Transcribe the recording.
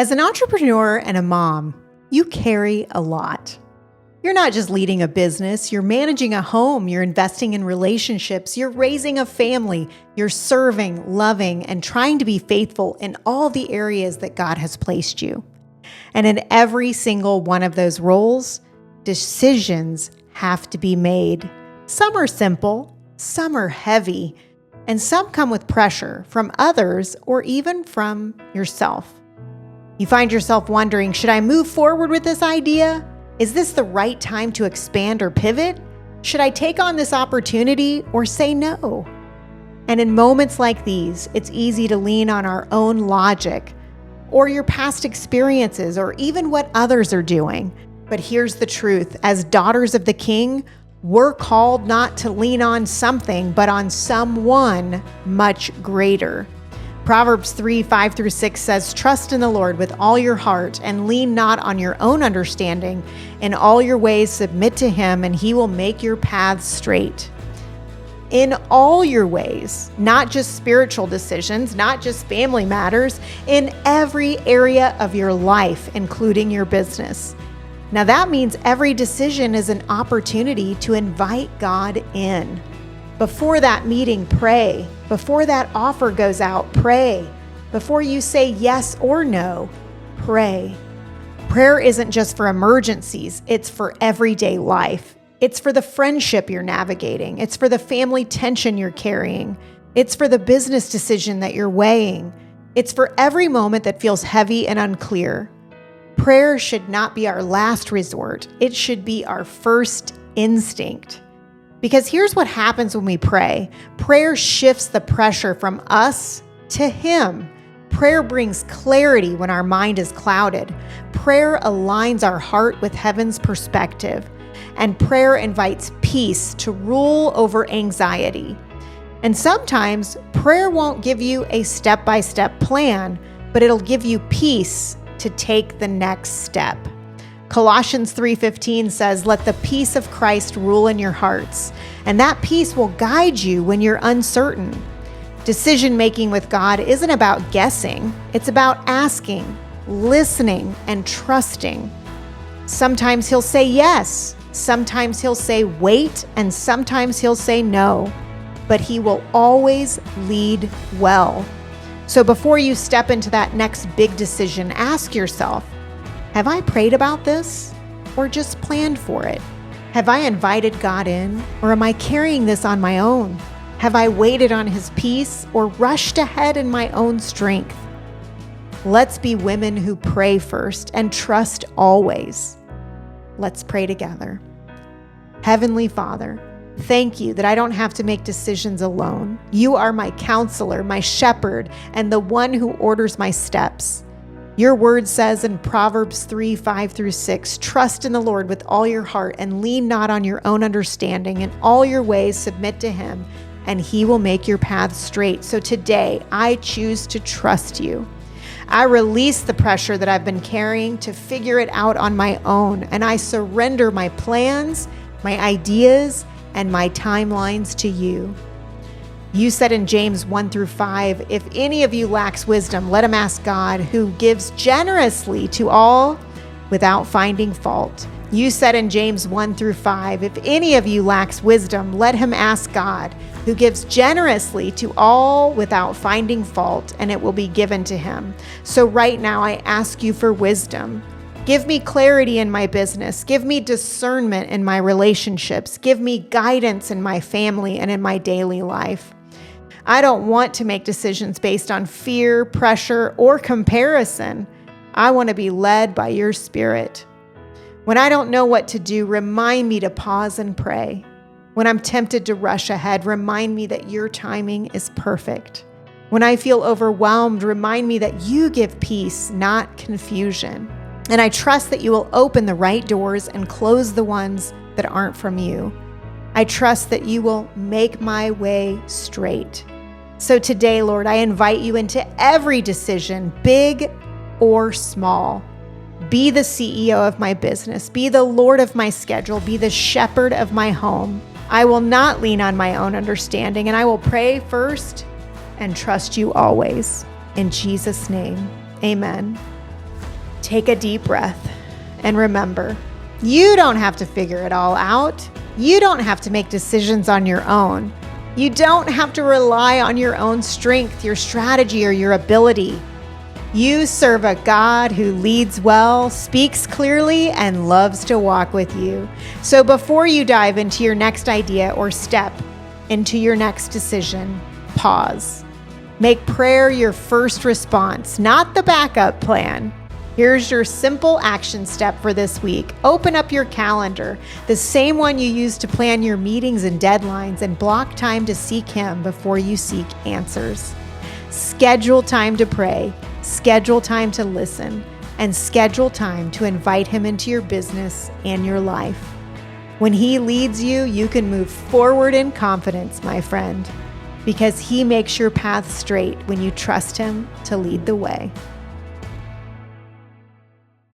As an entrepreneur and a mom, you carry a lot. You're not just leading a business, you're managing a home, you're investing in relationships, you're raising a family, you're serving, loving, and trying to be faithful in all the areas that God has placed you. And in every single one of those roles, decisions have to be made. Some are simple, some are heavy, and some come with pressure from others or even from yourself. You find yourself wondering, should I move forward with this idea? Is this the right time to expand or pivot? Should I take on this opportunity or say no? And in moments like these, it's easy to lean on our own logic or your past experiences or even what others are doing. But here's the truth. As daughters of the King, we're called not to lean on something, but on someone much greater. Proverbs 3:5-6 says, "Trust in the Lord with all your heart and lean not on your own understanding. In all your ways submit to him, and he will make your paths straight." In all your ways, not just spiritual decisions, not just family matters, in every area of your life, including your business. Now that means every decision is an opportunity to invite God in. Before that meeting, pray. Before that offer goes out, pray. Before you say yes or no, pray. Prayer isn't just for emergencies, it's for everyday life. It's for the friendship you're navigating. It's for the family tension you're carrying. It's for the business decision that you're weighing. It's for every moment that feels heavy and unclear. Prayer should not be our last resort. It should be our first instinct. Because here's what happens when we pray. Prayer shifts the pressure from us to him. Prayer brings clarity when our mind is clouded. Prayer aligns our heart with heaven's perspective. And prayer invites peace to rule over anxiety. And sometimes prayer won't give you a step-by-step plan, but it'll give you peace to take the next step. Colossians 3:15 says, "Let the peace of Christ rule in your hearts, and that peace will guide you when you're uncertain." Decision-making with God isn't about guessing. It's about asking, listening, and trusting. Sometimes he'll say yes. Sometimes he'll say wait, and sometimes he'll say no. But he will always lead well. So before you step into that next big decision, ask yourself, have I prayed about this or just planned for it? Have I invited God in or am I carrying this on my own? Have I waited on his peace or rushed ahead in my own strength? Let's be women who pray first and trust always. Let's pray together. Heavenly Father, thank you that I don't have to make decisions alone. You are my counselor, my shepherd, and the one who orders my steps. Your word says in Proverbs 3:5-6, "Trust in the Lord with all your heart and lean not on your own understanding. In all your ways submit to him, and he will make your paths straight." So today, I choose to trust you. I release the pressure that I've been carrying to figure it out on my own, and I surrender my plans, my ideas, and my timelines to you. You said in James 1-5, "If any of you lacks wisdom, let him ask God, who gives generously to all without finding fault." You said in James 1-5, "If any of you lacks wisdom, let him ask God, who gives generously to all without finding fault, and it will be given to him." So right now I ask you for wisdom. Give me clarity in my business. Give me discernment in my relationships. Give me guidance in my family and in my daily life. I don't want to make decisions based on fear, pressure, or comparison. I want to be led by your Spirit. When I don't know what to do, remind me to pause and pray. When I'm tempted to rush ahead, remind me that your timing is perfect. When I feel overwhelmed, remind me that you give peace, not confusion. And I trust that you will open the right doors and close the ones that aren't from you. I trust that you will make my way straight. So today, Lord, I invite you into every decision, big or small. Be the CEO of my business. Be the Lord of my schedule. Be the shepherd of my home. I will not lean on my own understanding, and I will pray first and trust you always. In Jesus' name, amen. Take a deep breath and remember, you don't have to figure it all out. You don't have to make decisions on your own. You don't have to rely on your own strength, your strategy, or your ability. You serve a God who leads well, speaks clearly, and loves to walk with you. So before you dive into your next idea or step into your next decision, pause. Make prayer your first response, not the backup plan. Here's your simple action step for this week. Open up your calendar, the same one you use to plan your meetings and deadlines, and block time to seek Him before you seek answers. Schedule time to pray, schedule time to listen, and schedule time to invite Him into your business and your life. When He leads you, you can move forward in confidence, my friend, because He makes your path straight when you trust Him to lead the way.